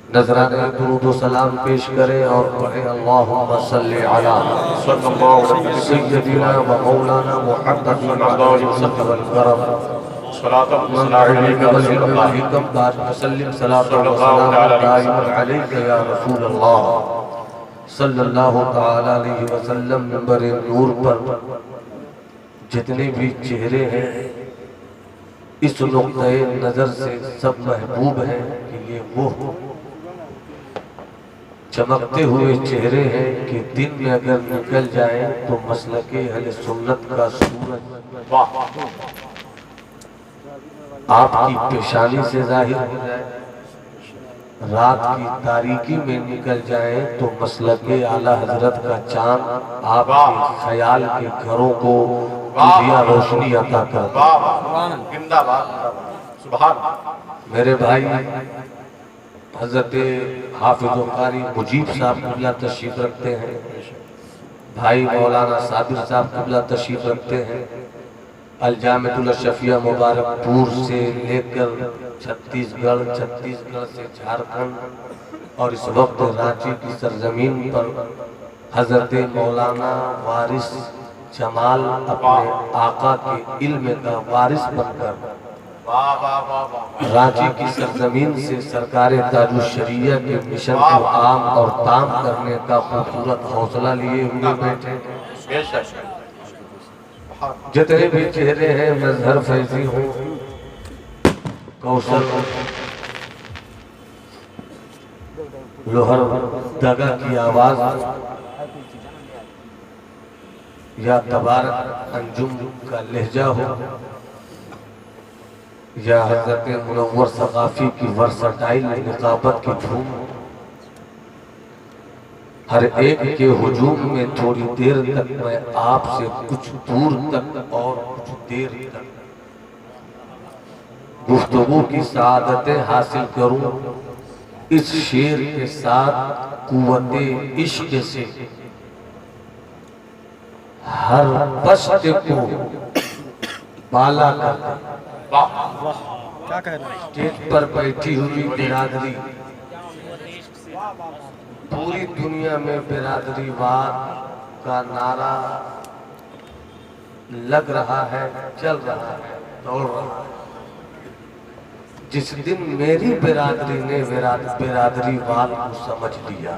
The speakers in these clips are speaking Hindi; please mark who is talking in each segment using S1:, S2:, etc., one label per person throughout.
S1: नजराने दुरूद व सलाम पेश करें और पढ़े अल्लाहुम्मा सल्ली अला सय्यदिना व मौलाना मुहम्मद वल करम या रसूल अल्लाह सल्लल्लाहु तआला अलैहि वसल्लम। नंबर नूर पर जितने भी चेहरे हैं इस नुक्ते नजर से सब महबूब हैं कि ये वो चमकते हुए चेहरे हैं कि दिन में अगर निकल जाए तो मसलके अहले सुन्नत का सूरज आपकी पेशानी से जाहिर हो जाए, रात की तारीकी में निकल जाए तो मसलके आला हजरत का चांद आपके ख्याल के घरों को दिया रोशनी अता करता। मेरे भाई हजरत हाफिज कारी मुजीब साहब क़िबला तशरीफ रखते हैं, भाई मौलाना साबिर साहब क़िबला तशरीफ रखते हैं। अलजामिअतुल अशरफिया मुबारकपुर से लेकर छत्तीसगढ़, छत्तीसगढ़ से झारखंड और इस वक्त रांची की सरजमीन पर हजरत मौलाना वारिस जमाल अपने आका के इल्म का वारिस बनकर रांची की सरजमीन से सरकार ताजुल शरिया के मिशन को आम और ताम करने का खूबसूरत हौसला लिए हुए बैठे। जितने भी चेहरे हैं, मजहर फैजी हो, कौशल लोहर दगा की आवाज या तबारक अंजुम का लहजा हो या हजरत मुनव्वर सकाफी की वर्सटाइल निकाबत की धूम, हर एक के हुजूम में थोड़ी देर तक मैं आपसे कुछ दूर तक और कुछ देर तक गुफ्तगू की सआदतें हासिल करूं इस शेर के साथ कुव्वते इश्क से हर पश्त को बाला कर दे।
S2: क्या कह रहे हैं?
S1: स्टेज पर बैठी हुई बिरादरी, पूरी दुनिया में बिरादरीवाद का नारा लग रहा है, चल रहा है, दौड़ रहा है। जिस दिन मेरी बिरादरी ने बिरादरीवाद को समझ लिया,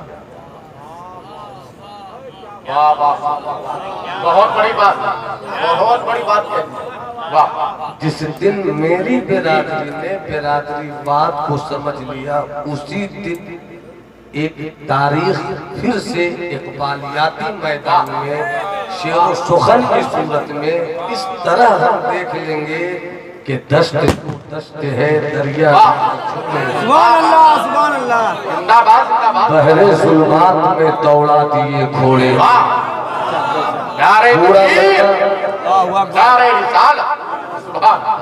S3: बहुत बड़ी बात, बहुत बड़ी बात है।
S1: जिस दिन मेरी बिरादरी ने बिरादरीवाद को समझ लिया, उसी दिन एक तारीख फिर से इकबालियाती मैदान में शेर व सुखन की सूरत में इस तरह हम देख लेंगे कि दश्त है दरिया बहरे जुल्मात में दौड़ा दिए घोड़े।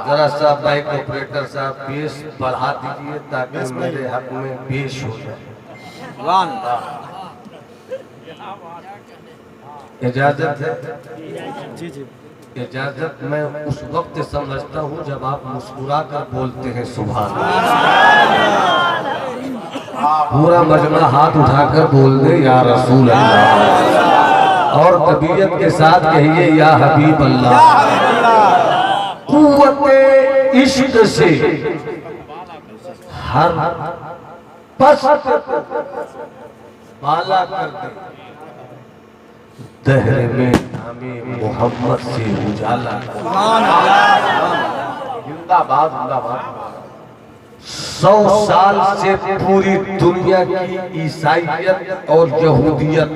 S1: जरा सा बाइक ऑपरेटर साहब बेस बढ़ा दीजिए ताकि मेरे हक में पेश हो जाए। इजाजत है?
S2: जी जी।
S1: इजाजत मैं उस वक्त समझता हूँ जब आप मुस्कुरा कर बोलते हैं सुभान। पूरा मजमा हाथ उठाकर बोल दे या रसूल अल्लाह, और तबीयत के साथ कहिए या हबीब अल्लाह। कुव्वते इश्क से हर पश्त बाला कर दे, दहर में नामे मोहम्मद से उजाला।
S3: जिंदाबाद जिंदाबाद।
S1: 100 साल से पूरी दुनिया की ईसाइयत और यहूदियत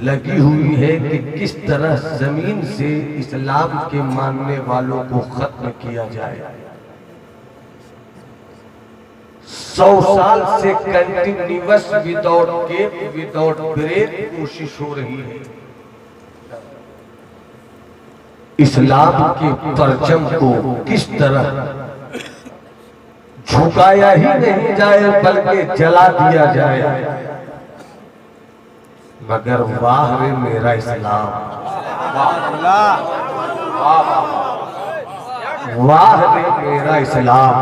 S1: लगी हुई है कि किस तरह जमीन से इस्लाम के मानने वालों को खत्म किया जाए। 100 साल से continuous without gap without break कोशिश हो रही है इस्लाम के परचम को किस तरह झुकाया ही नहीं जाए बल्कि जला दिया जाए। मगर वाह रे मेरा इस्लाम, वाह रे मेरा इस्लाम,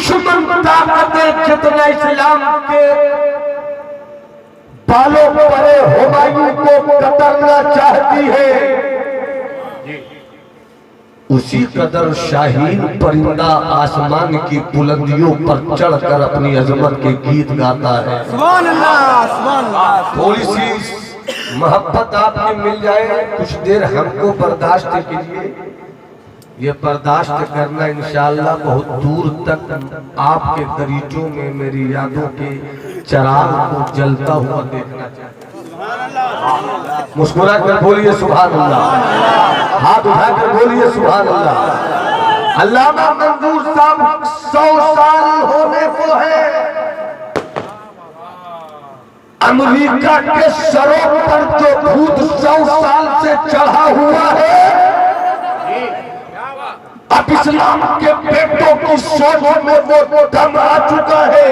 S1: दुश्मन ताकतें जितना इस्लाम के बालों परे हुमायूं को कतरना चाहती है, उसी कदर शाहीन परिंदा आसमान की बुलंदियों पर चढ़कर अपनी अजमत के गीत गाता है।
S2: सुभान अल्लाह, सुभान अल्लाह।
S1: थोड़ी सी मोहब्बत आपने मिल जाए, कुछ देर हमको बर्दाश्त कीजिए। ये बर्दाश्त करना इंशाअल्लाह बहुत दूर तक आपके दरीचों में मेरी यादों के चिराग को जलता हुआ देखना चाहिए। मुस्कुरा कर बोलिए सुभान अल्लाह, हाथ उठाकर बोलिए सुभान अल्लाह। अल्लामा मंजूर साहब 100 साल होने को है। अमेरिका के सरों पर जो भूत 100 साल से चढ़ा हुआ है, अब इस्लाम के बेटों की सोच में वो दम आ चुका है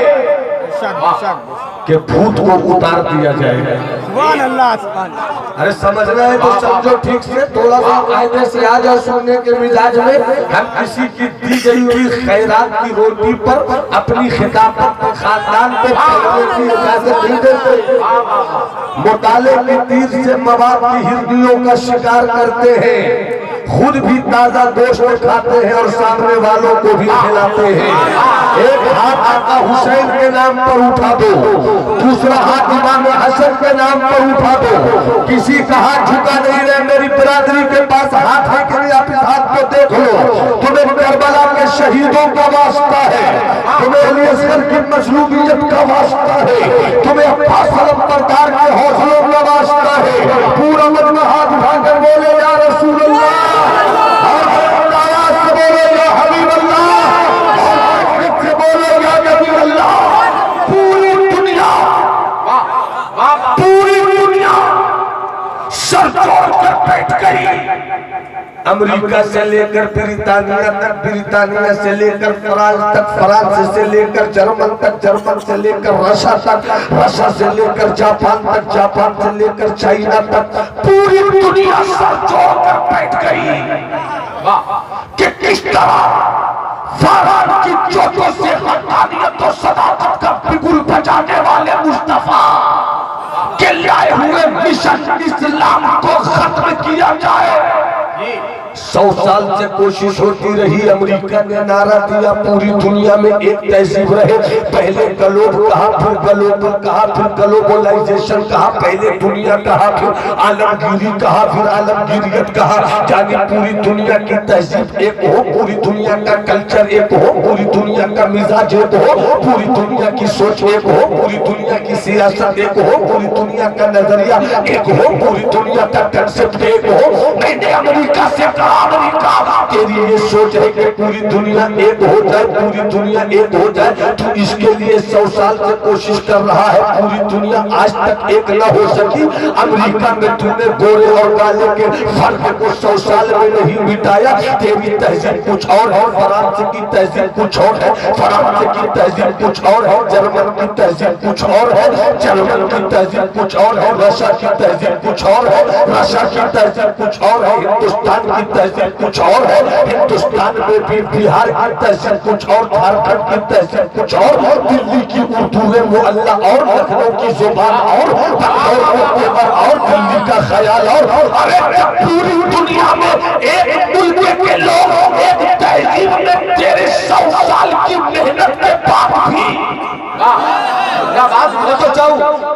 S1: कि भूत को उतार दिया जाएगा।
S2: सुभान अल्लाह, सुभान अल्लाह।
S1: अरे समझना है तो समझो ठीक से, थोड़ा सा कायदे से आ जाओ सुनने के मिजाज में। हम किसी की दी गई हुई खैरात की रोटी पर अपनी खिताबत के खानदान पे चलने की इजाजत नहीं देते। मुताले के तीर से मवाद की हिरनियों का शिकार करते हैं, खुद भी ताजा गोश्त खाते हैं और सामने वालों को भी खिलाते हैं। एक हाथ आका हुसैन के नाम पर उठा दो, दूसरा हाथ इमाम हसन के नाम पर उठा दो। किसी का हाथ झुका नहीं रहे। मेरी बिरादरी के पास हाथ है कि नहीं, आप इस हाथ को देख लो। तुम्हें करबला के शहीदों का वास्ता है, तुम्हें अली असगर की मजलूमियत का वास्ता है, तुम्हें अब्बास अलमबरदार के हौसलों का वास्ता है। पूरा मजमा हाथ उठाकर बोले या रसूल अल्लाह, अमेरिका से लेकर ब्रिटानिया तक, ब्रिटानिया से लेकर फ्रांस तक, फ्रांस से लेकर जर्मन तक, जर्मन से लेकर रशिया तक, रशिया से लेकर जापान तक, जापान से लेकर चाइना तक, पूरी दुनिया सर जोड़कर बैठ गई कि किस तरह फरहान की चोटों से हक़ानियत और सदाकत का बिगुल बजाने वाले मुस्तफा के लाए हुए मिशन इस्लाम को खत्म किया जाए। 100 साल से कोशिश होती रही। अमेरिका ने नारा दिया पूरी दुनिया में एक तहजीब रहे। पहले ग्लोब कहा, फिर ग्लोबल कहा, फिर ग्लोबलाइजेशन कहा, पहले दुनिया कहा, फिर आलमगीरी कहा, फिर आलमगीरियत कहा। जाने पूरी दुनिया की तहजीब एक हो, पूरी दुनिया का कल्चर एक हो, पूरी दुनिया का मिजाज एक हो, पूरी दुनिया की सोच एक हो, पूरी दुनिया की सियासत एक हो, पूरी दुनिया का नजरिया एक हो, पूरी दुनिया का कंसेप्ट एक हो। मैंने अमेरिका से कहा, अमेरिका तेरी ये सोच है कि पूरी दुनिया एक हो जाए, पूरी दुनिया एक हो जाए। तू इसके लिए 100 साल से कोशिश कर रहा है, पूरी दुनिया आज तक एक न हो सकी। अमेरिका में तूने गोरे और काले के फर्क को 100 साल में नहीं मिटाया। तेरी तहजीब कुछ और है, फ्रांस की तहजीब कुछ और है, फ्रांस की तहजीब कुछ और है, जर्मन की तहजीब कुछ और है, जर्मन की तहजीब कुछ और है, रशिया की तहजीब कुछ और है, रशिया की तहजीब कुछ और है, हिंदुस्तान की तहजीब कुछ और है, हिंदुस्तान में भी बिहार की तहजीब कुछ और, झारखंड की तहजीब कुछ और, दिल्ली की उर्दू है वो अल्लाह और, लखनऊ की जुबान और, और दिल्ली का ख्याल और। अरे पूरी दुनिया में एक मुल्क के लोग एक तहजीब में तेरे 100 साल की मेहनत के बाद भी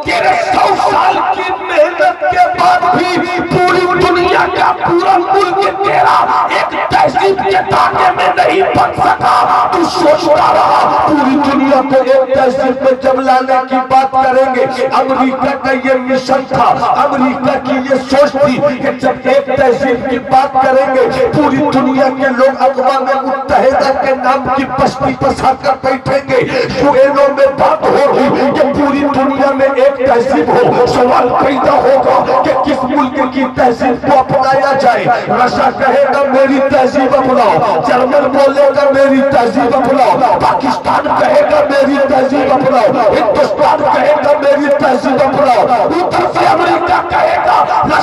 S1: तेरे 100 साल की मेहनत के बाद भी पूरी दुनिया का पूरा मुल्क तेरा एक तहजीब के दाने में नहीं बन सका। तू सोचता रहा पूरी दुनिया को एक तहजीब में जब लाने की बात करेंगे। अमेरिका का ये मिशन था, अमेरिका की ये सोच थी कि जब एक तहजीब की बात करेंगे पूरी दुनिया के लोग अक़वाम मुत्तहिदा के नाम की बस्ती बसाकर बैठेंगे। यूएनओ में बात होगी कि पूरी दुनिया में एक तहजीब हो। सवाल पैदा होगा कि किस मुल्क की तहजीब को अपनाया जाए। रशिया कहेगा मेरी तहजीब अपनाओ, जर्मन बोलेगा मेरी तहजीब अपनाओ, पाकिस्तान कहेगा मेरी तहजीब अपनाओ, हिंदुस्तान कहेगा मेरी तहजीब अपनाओ, उधर से अमेरिका कहेगा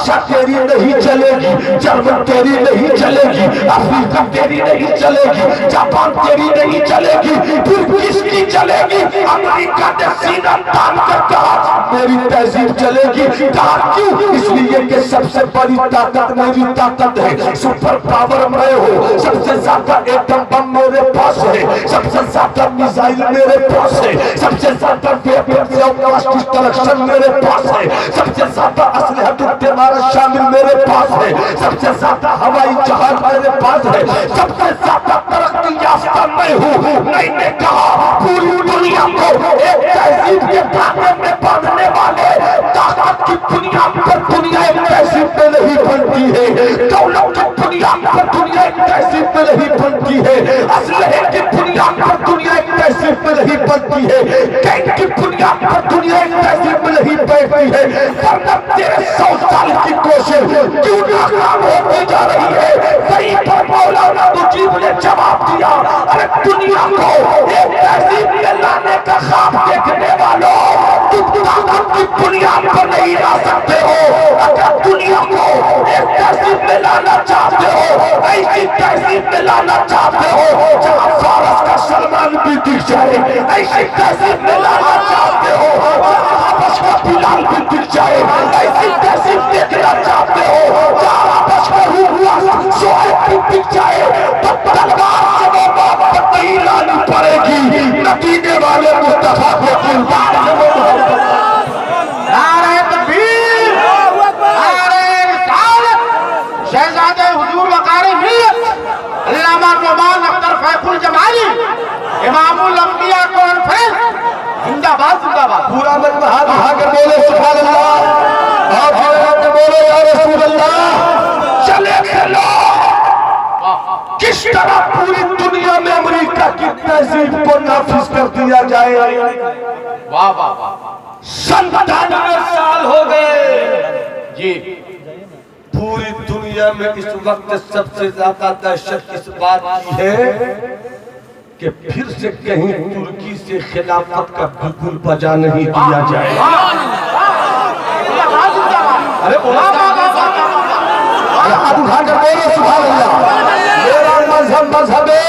S1: रशिया तेरी नहीं चलेगी, जर्मन तेरी नहीं चलेगी, अफ्रीका तेरी नहीं चलेगी, जापान तेरी नहीं चलेगी, फिर किसकी चलेगी? अमेरिका ने सीना तान कर कहा मेरी तहजीब चलेगी। कहा क्यों? इसलिए कि सबसे बड़ी ताकत मेरी ताकत है, सुपर पावर मैं हूँ, सबसे ज्यादा एटम बम मेरे पास है, सबसे ज्यादा मिसाइल मेरे पास है, सबसे ज्यादा वेपन ऑफ डिस्ट्रक्शन मेरे पास है, सबसे ज्यादा असलहा शामिल मेरे पास है, सबसे ज्यादा हवाई जहाज मेरे पास है, सबसे ज्यादा तरक्की याफ्ता मैं हूँ। मैंने कहा पूरी दुनिया को एक तहजीब के धागे में बांधने वाले ताकत की बुनियाद पर दुनिया एक तहजीब में नहीं बनती है, दौलत की बुनियाद पर दुनिया एक तहजीब में नहीं बनती है, असलहे की बुनियाद पर दुनिया एक तहजीब में नहीं बनती है, गैंग की बुनियाद पर दुनिया एक तहजीब में नहीं बैठती है। वरना तेरे 100 साल की कोशिश क्यों नाकाम होती जा रही है? वहीं पर मौलाना मुजीब ने जवाब दिया, अरे दुनिया को एक तहजीब में लाने का ख्वाब देखने वालों, तुम ताकत की बुनियाद पर नहीं ला सकते हो। अगर दुनिया को एक तहजीब में लाना चाहते हो, ऐसी तहजीब में लाना चाहते हो जहाँ फारस का सलमान भी दिख जाए, ऐसी तहजीब में लाना चाहते हो जहाँ आपस का बिलाल भी दिख जाए, ऐसी तहजीब देखना चाहते हो जहाँ आपस का रूह सोहेब भी दिख जाए, तो तलवार से वो मोहब्बत नहीं लानी पड़ेगी, नतीजे वाले मुस्तफा को कुर्बान
S3: शहजादे हुजूर वक़ार मिल्लत अल्लामा नुमान अख्तर फैजुल जमाली इमामुल अंबिया कॉन्फ्रेंस जिंदाबाद जिंदाबाद।
S1: पूरा मन हाथ उठाकर बोले सुभान अल्लाह, आप बोले या रसूल अल्लाह। चले चलो किस तरह पूरी दुनिया में अमेरिका की तहजीब को नाफिज कर दिया जाए।
S3: वाह वाह वाह।
S1: 97 साल हो गए
S3: जी।
S1: पूरी दुनिया में इस वक्त सबसे ज्यादा दहशत इस बात की है कि फिर से कहीं तुर्की से खिलाफत का बिल्कुल बजा नहीं दिया जाए। अरे हाथ उठाकर बोलो सुभान अल्लाह। मेरा मजहब मजहब है,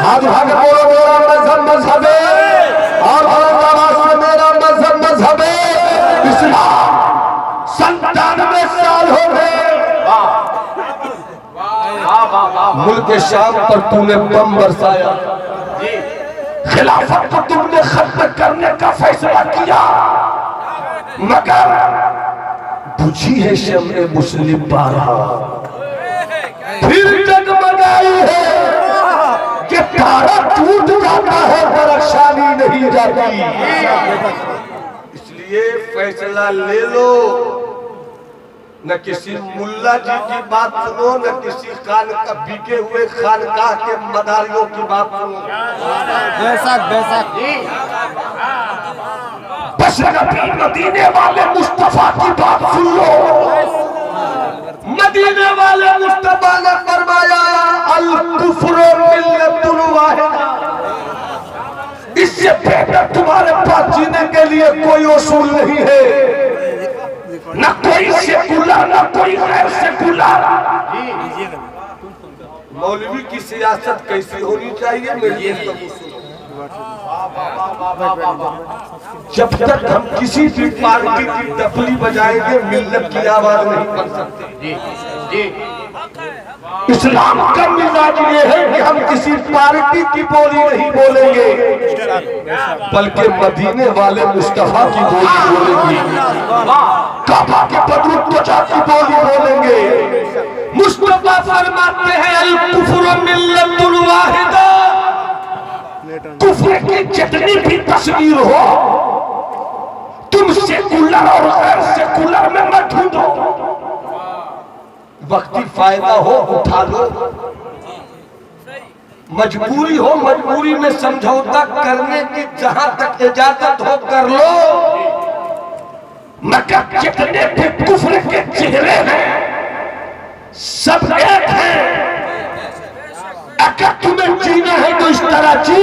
S1: हाथ उठाकर बोलो मेरा मजहब मजहब है, और मेरा मजहब मजहब है इस्लाम। 97 साल हो गए मुल्क शाम पर तूने बम बरसाया, खिलाफत को तुमने खत्म करने का फैसला किया, मगर बुझी है शम्ए मुस्लिम बारहा, फिर जगमगाई है कि तारा टूट जाता है परेशानी नहीं जाती। इसलिए फैसला ले लो, न किसी मुल्ला जी की बात सुनो, न किसी खान का बिके हुए खानकाह के मदारियों की बात सुनो।
S2: बेशक बेशक
S1: बस नबी मदीने वाले मुस्तफा की बात सुन लो। मदीने वाले मुस्तफा ने फरमाया अल कुफ्र मिल्लतुन वाहिदा, इससे बेहतर तुम्हारे पास जीने के लिए कोई उसूल नहीं है, न कोई सेकुलर न कोई गैर सेकुलर। मौलवी की सियासत कैसी होनी चाहिए मेरे जब तक हम किसी भी पार्टी की डफली बजाएंगे मिल्लत की आवाज नहीं बन सकती। इस्लाम का मिजाज ये है कि हम किसी पार्टी की बोली नहीं बोलेंगे, बल्कि मदीने वाले मुस्तफा की बोली बोलेंगे, काबा के बदरुद्दोजा की बोली बोलेंगे। मुस्तफा फरमाते हैं अल कुफ्र मिल्लतुन वाहिदा, कुफ्र की जितनी भी तस्वीर हो तुम सेकुलर और गैर सेकुलर में मत ढूंढो, वक्ती फायदा हो उठा लो, मजबूरी हो मजबूरी में समझौता करने की जहां तक इजाजत हो कर लो, मगर जितने भी कुफ्र के चेहरे हैं सब एक हैं। अगर तुम्हें जीना है तो इस तरह जी।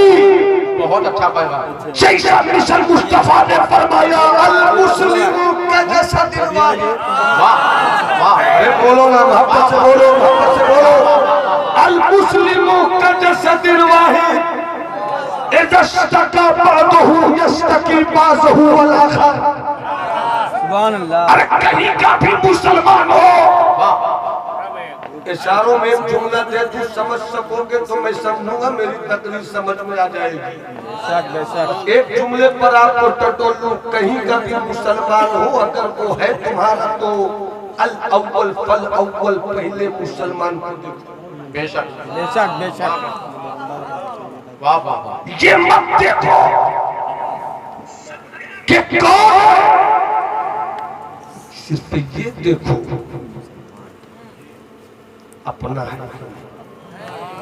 S3: बहुत अच्छा पैगाम।
S1: जैसा मिशन मुस्तफा ने फरमाया अल मुस्लिम का जसदिल वाहिद, अरे बोलो ना, मोहब्बत से बोलो, मोहब्बत से बोलो। अल मुस्लिमु का जसदिल वाहिद इज़ा इश्तका बअदहु यस्तकी बाज़हु वल आखर।
S2: सुभान अल्लाह।
S1: अरे कहीं का भी मुसलमान हो, इशारों में जुमला दे तू समझ सकोगे तो मैं समझूंगा, मेरी तकलीफ समझ में आ जाएगी।
S2: बेशक बेशक।
S1: एक जुमले पर आपको टटोलूं, कहीं का भी मुसलमान हो अगर वो है तुम्हारा तो अल अव्वल फल अव्वल, पहले मुसलमान को देखो।
S3: बेशक
S2: बेशक बेशक।
S3: वाह वाह वाह।
S1: ये मत देखो कि कौन है, सिर्फ ये देखो अपना है।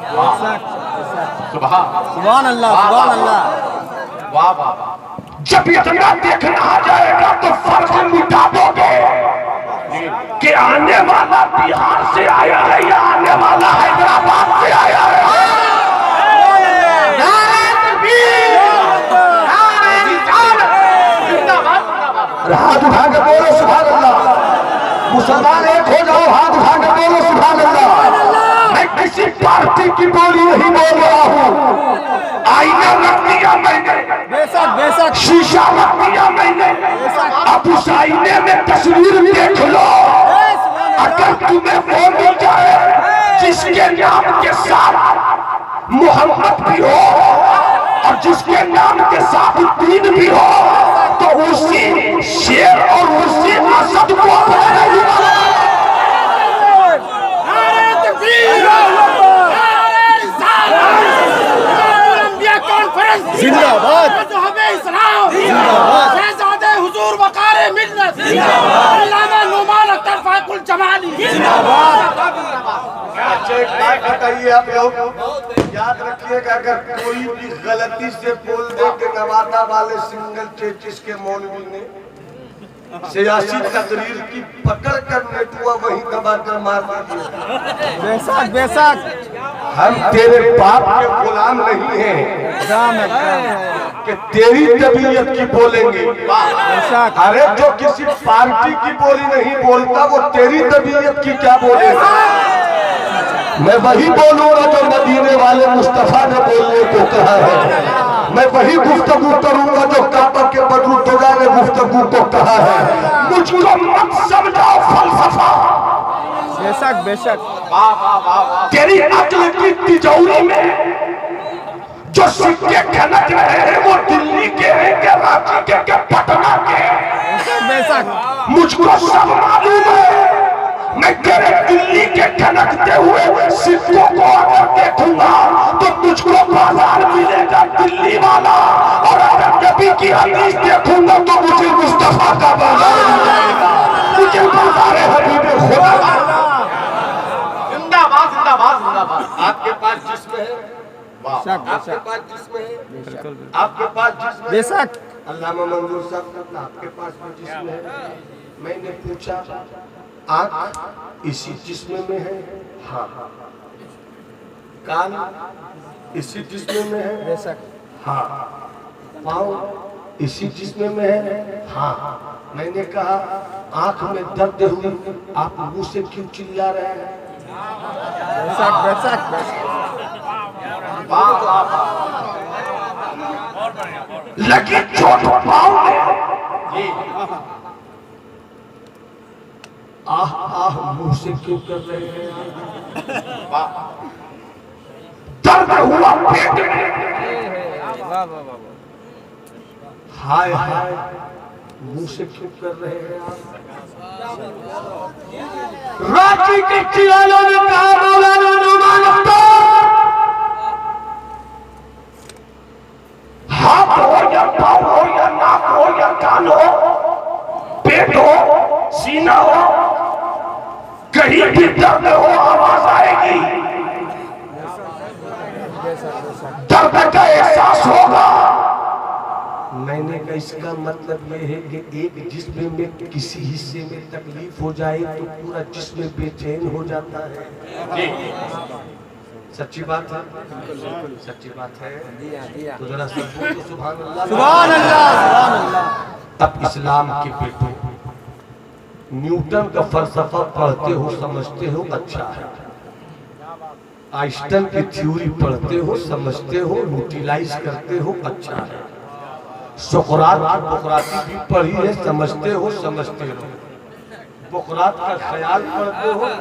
S2: बेशक बेशक।
S3: सुभान
S2: अल्लाह सुभान अल्लाह।
S3: वाह वाह वाह।
S1: जब इतना देखना आ जाएगा तो फर्क मिटा दोगे कि आने वाला बिहार से आया है या आने वाला हैदराबाद से आया है। हाथ उठा के बोलो सुभान अल्लाह। मुसलमान एक हो जाओ, हाथ उठा के बोलो सुभान अल्लाह। मैं किसी पार्टी की बोली नहीं बोल रहा हूँ, आईना रख दिया मैंने,
S2: बेशक बेशक।
S1: शीशा रख दिया मैंने, अब उस आईने में तस्वीर देख लो। अगर तुम्हें वो मिल जाए जिसके नाम के साथ मोहम्मद भी हो और जिसके नाम के साथ दीन भी हो, तो उसी शेर और उसी असद को
S2: जिंदाबाद
S4: शहजादे हुजूर वक़ार मिल्लत अल्लामा नुमान अख्तर फैकुल जमाली।
S1: अच्छा एक बात बताइए आप लोग, याद रखिएगा अगर कोई भी गलती से बोल दे कि नवादा वाले सिंगल चेचिस के मौलवी ने सियासी तकरीर की पकड़ कर नेटुआ वहीं दबाकर मार दीजिए।
S2: बेशक बेशक।
S1: हम तेरे बाप के गुलाम नहीं हैं कि तेरी तबीयत की बोलेंगे।
S2: बेशक।
S1: अरे जो किसी पार्टी की बोली नहीं बोलता वो तेरी तबीयत की क्या बोलेगा। मैं वही बोलूंगा जो मदीने वाले मुस्तफा ने बोलने को कहा है। मैं वही गुफ्तगू करूंगा जो काबा के बदरुद्दोजा ने गुफ्तगू को कहा है। मुझको मत समझाओ फलसफा।
S2: बेशक बेशक।
S1: तेरी अक्ल की तिजोरी में जो सिक्के खनक रहे हैं वो दिल्ली के हैं कि रांची के पटना के।
S2: बेशक।
S1: मुझको सब मालूम है। मैं तेरे दिल्ली के खनकते हुए सिक्कों को अगर देखूंगा तो मुझको बाजार मिलेगा दिल्ली वाला, और अगर नबी की हदीस देखूंगा तो मुझे मुस्तफा का बाजार मिलेगा। मुझे बाजार हबीब खुदा।
S3: जिंदाबाद जिंदाबाद जिंदाबाद। आपके पास जिस्म है,
S1: आपके पास जिस्म है, आपके पास जिस्म है।
S2: बेशक।
S1: अल्लामा मंजूर साहब आपके पास भी जिस्म है। मैंने पूछा आँख इसी जिस्म में है? हाँ। कान इसी जिस्म में है?
S2: बेशक।
S1: हाँ। पाँव इसी जिस्म में है? हाँ। मैंने कहा आँख में दर्द हुई, आप मुंह से क्यों चिल्ला रहे हैं?
S2: बेशक बेशक।
S1: लगी चोट पाँव में, आह आह मुंह से क्यों कर रहे हैं? दर्द हुआ पेट में, हाय हाय मुंह से क्यों कर रहे हैं आप? रांची के चिरालों ने कहा मौलाना नुमान अख्तर, हाथ हो या पाँव हो या नाक हो या कान हो, पेट हो सीना हो, कहीं भी दर्द हो आवाज आएगी, दर्द का एहसास होगा। मैंने कहा इसका मतलब यह है कि एक जिस्म में किसी हिस्से में तकलीफ हो जाए तो पूरा जिस्म बेचैन हो जाता है। सच्ची बात है, सच्ची बात है। तो जरा सब बोलो सुभान अल्लाह।
S2: सुभान अल्लाह सुभान अल्लाह।
S1: अब इस्लाम के बेटों, न्यूटन का फलसफा पढ़ते हो समझते हो अच्छा है, आइंस्टाइन की थ्योरी पढ़ते हो समझते हो यूटिलाइज करते हो अच्छा है, सुकरात की बुकराती भी पढ़ी है समझते हो समझते रहो, बुकरात का ख्याल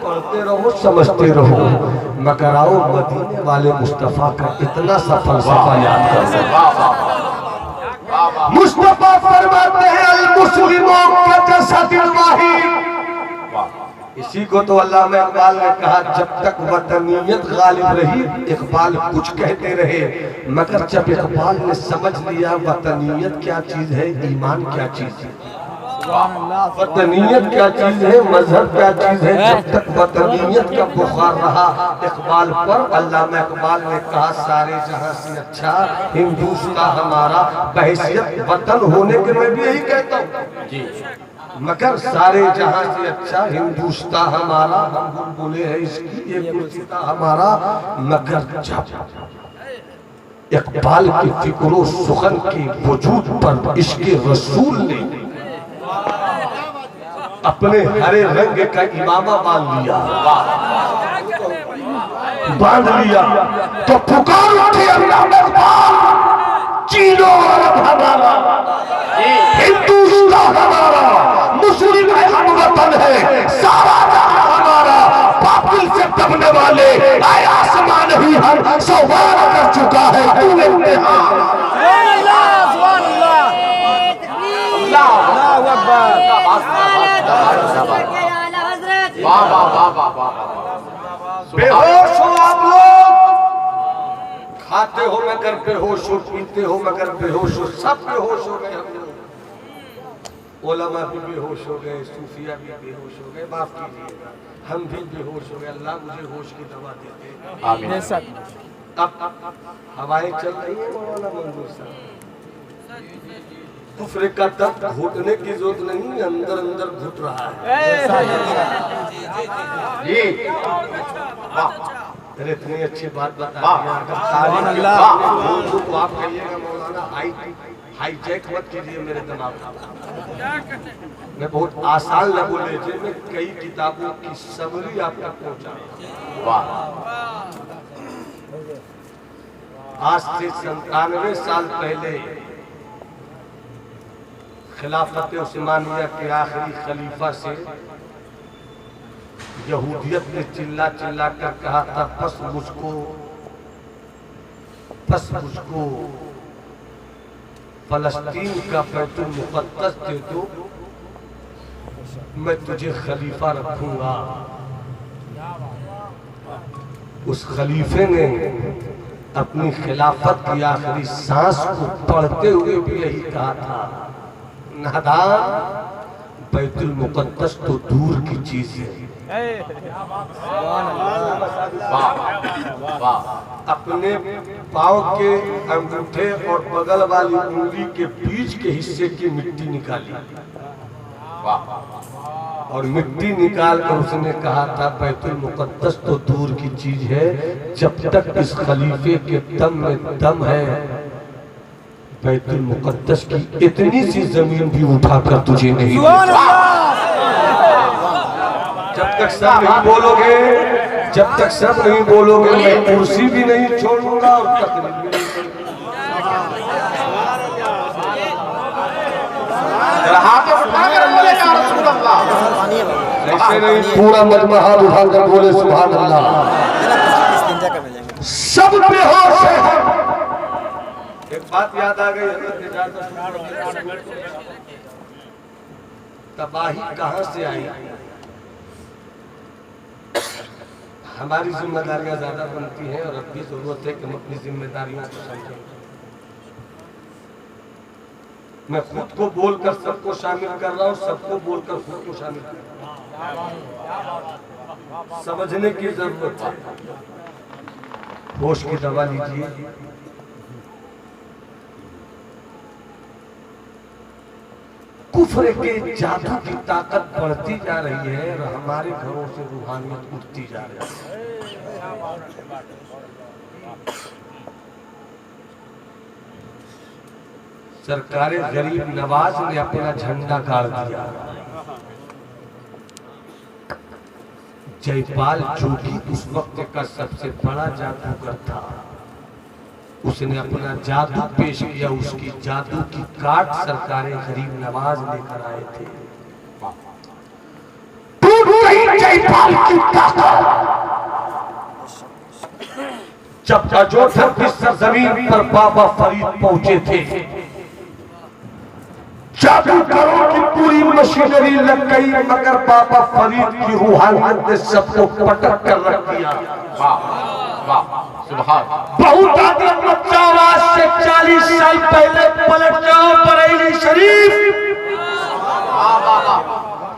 S1: पढ़ते रहो समझते रहो, मगर आओ मदीने वाले मुस्तफा का इतना सा फलसफा याद कर। मुस्तफा फरमाते हैं अल मुस्लिमों का जसदिल वाहिद। इसी को तो अल्लामा इकबाल ने कहा जब तक वतनियत गालिब रही इकबाल कुछ कहते रहे, मगर जब इकबाल ने समझ लिया वतनियत क्या चीज है, ईमान क्या चीज है, वतनियत क्या चीज है, मजहब क्या चीज है, जब तक वतनियत का बुखार रहा इकबाल पर, अल्लामा इकबाल ने कहा सारे जहां से अच्छा हिंदुस्तान हमारा, बहैसियत वतन होने के मैं भी यही कहता हूँ जी, मगर सारे जहां से अच्छा हिंदुस्तान हमारा, हम बोले हैं इसकी ये कुर्सिता हमारा, मगर जब इकबाल की फिक्रो सुखन के वजूद पर इसके रसूल ने अपने हरे रंग का इमामा बांध लिया तो पुकार उठी अल्लाह इकबाल, चीनो अरब हमारा, हिंदुस्तान हमारा, मुस्लिम है हम वतन है, सारा जहां हमारा, बातिल से दबने वाले आए आसमान ही हर सवार कर चुका है तूने बेहोश हो आप लोग, खाते हो मगर बेहोश हो, पीते हो मगर बेहोश हो, सब बेहोश हो गए हम लोग, उलमा भी बेहोश हो गए, सूफिया भी बेहोश हो गए, माफ कीजिएगा हम भी बेहोश हो गए, अल्लाह मुझे होश की दवा देते आमीन। अब हवाएं चल रही है मौलाना मंजूर साहब, कुफ्र का दर्द घुटने की जरूरत नहीं, अंदर अंदर घुट रहा है ये। इतनी अच्छी बात बता तो आप कहिएगा मौलाना हाईजैक मत कीजिए मेरे दिमाग में, बहुत आसान न बोले थे, मैं कई किताबों की समरी आप तक पहुंचा। आज से 97 साल पहले खिलाफत उस्मानिया के आखिरी खलीफा से यहूदियत ने चिल्ला चिल्ला कर कहा था बस मुझको फलस्तीन का बैतुल मुक़द्दस दे दो, मैं तुझे खलीफा रखूंगा। उस खलीफे ने अपनी खिलाफत की आखिरी सांस को पढ़ते हुए भी यही कहा था, नादान बैतुल मुक़द्दस तो दूर की चीज है, अपने पांव के अंगूठे और बगल वाली उंगली के बीच के हिस्से की मिट्टी निकाली और मिट्टी निकाल कर उसने कहा था बैतुल मुक़द्दस तो दूर की चीज है, जब तक इस खलीफे के दम में दम है बैतुल मुक़द्दस की इतनी सी जमीन भी उठाकर तुझे नहीं, जब तक सब नहीं बोलोगे, जब तक सब नहीं बोलोगे मैं कुर्सी भी नहीं छोड़ूंगा और तकरीर भी नहीं ऐसे नहीं, पूरा मजमा हाथ उठाकर बोले सुभान अल्लाह। सब बेहोश है। एक बात याद आ गई, तबाही कहां से आई? हमारी जिम्मेदारियां ज्यादा बनती हैं और अब भी जरूरत है कि हम अपनी जिम्मेदारियों को समझें। मैं खुद को बोलकर सबको शामिल कर रहा हूँ, सबको बोलकर खुद को शामिल कर रहा हूँ। समझने की जरूरत है। होश की दवा लीजिए। कुफ्र के जादू की ताकत बढ़ती जा रही है और हमारे घरों से रूहानियत उठती जा रही है। सरकारे गरीब नवाज ने अपना झंडा गाड़ दिया। जयपाल जो कि उस वक्त का सबसे बड़ा जादूगर था, उसने अपना जादू पेश किया। उसकी जादू की काट सरकारें गरीब नवाज लेकर आए थे।
S3: टूट गई जयपाल की ताकत
S1: जब अयोध्या की सरजमीन पर बाबा फरीद पहुंचे थे।
S3: जादूगरों की पूरी मशीनरी लग गई, मगर बाबा फरीद की रूहानियत ने सबको पटक कर रख दिया। बहुत आदत मचा, आज से 40 साल पहले पलट जाओ बरेली शरीफ,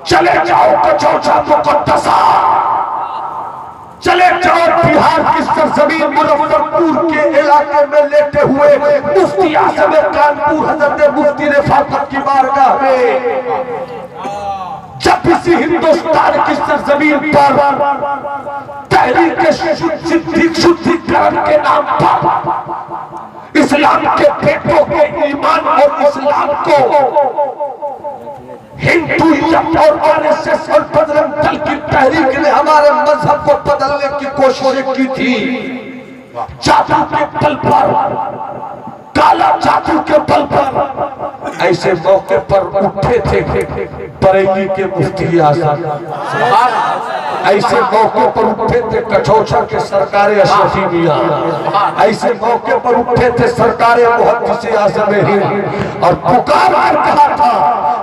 S3: चले जाओ कचौचा मुकद्दसा, चले जाओ बिहार की सरजमीन मुजफ्फरपुर के इलाके में लेटे हुए मुफ्ती आजम कानपुर हजरत मुफ्ती रिफाकत की बारगाह में। जब इसी हिंदुस्तान की सरजमीन पर तहरीक शुद्धिकरण के नाम पर इस्लाम के बेटों के ईमान और इस्लाम को हिंदुइज्म और आरएसएस और बजरंग दल की तहरीक ने हमारे मजहब को बदलने की कोशिश की थी। जादू के बल पर, काला जादू के बल पर
S1: ऐसे मौके पर उठे थे बरेली के मुफ्ती आजम, ऐसे मौके पर उठे थे कचौचा के सरकारे अशरफी मियां, ऐसे मौके पर उठे थे सरकारे मुहद्दिस आज़म हिंद और पुकार कर कहा था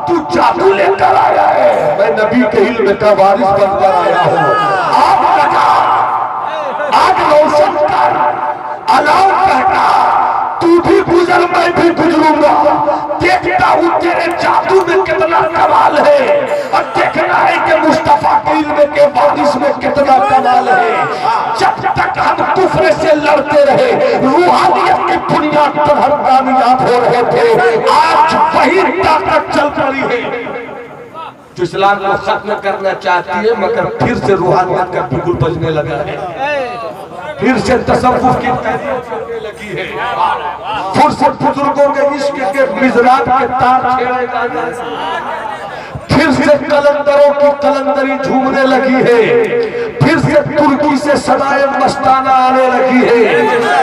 S1: तू जादू लेकर आया है, मैं नबी के इल्म का वारिस बनकर आया हूँ। आग लगा, आग रोशन कर, अलाव कहता तू भी गुजर मैं भी गुजरूंगा, देखता हूँ तेरे जादू में कितना कमाल है और देखना है कि मुस्तफा के इल्म के वारिस में कितना कमाल है। जब तक हम कुफ्र से लड़ते रहे, रूहानियत की बुनियाद पर हम कामयाब हो रहे थे, आज वही ताकत चल पड़ी है जो इस्लाम को खत्म करना चाहती है, मगर फिर से रूहानियत का बिगुल बजने लगा है, फिर से तसव्वुफ की तहरीक चलने लगी है, फिर से बुजुर्गों के इश्क के मिज़राब के तार छेड़े जा रहे हैं, फिर से कलंदरों की कलंदरी झूमने लगी है, फिर से तुर्की से सदाए मस्ताना आने लगी है,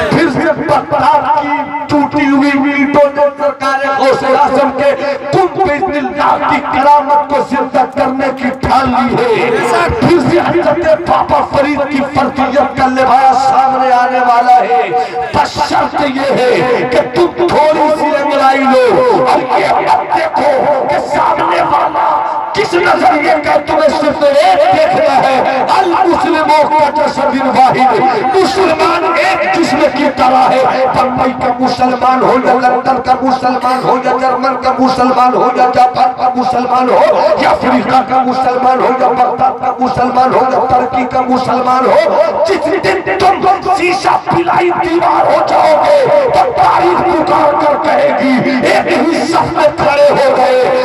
S1: फिर से बगदाद की टूटी हुई ईंटों ने सरकार गौसे आज़म के कुंभ-ए-दिल्लाह की करामत को जिंदा करने की ठान ली है। फिर से हज़रत बाबा फरीद की फर्जियत का लिबास सामने आने वाला है। बस शर्त ये है कि तुम थोड़ी सी अंगड़ाई लो और ये मत देखो कि सामने वाला किस नजरिए का तुम्हें सिर्फ एक देखना है। अल मुस्लिमों का जसदिन वाहिद, मुसलमान एक जिस्म की तरह है। बम्बई का मुसलमान हो या लंदन का मुसलमान हो या जर्मन का मुसलमान हो या जापान का मुसलमान हो या अफ्रीका का मुसलमान हो या बगदाद का मुसलमान हो या तुर्की का मुसलमान हो, जिस दिन तुम शीशा पिलाई दीवार हो जाओगे तो तारीख पुकार कर कहेगी एक ही सफ में खड़े हो गए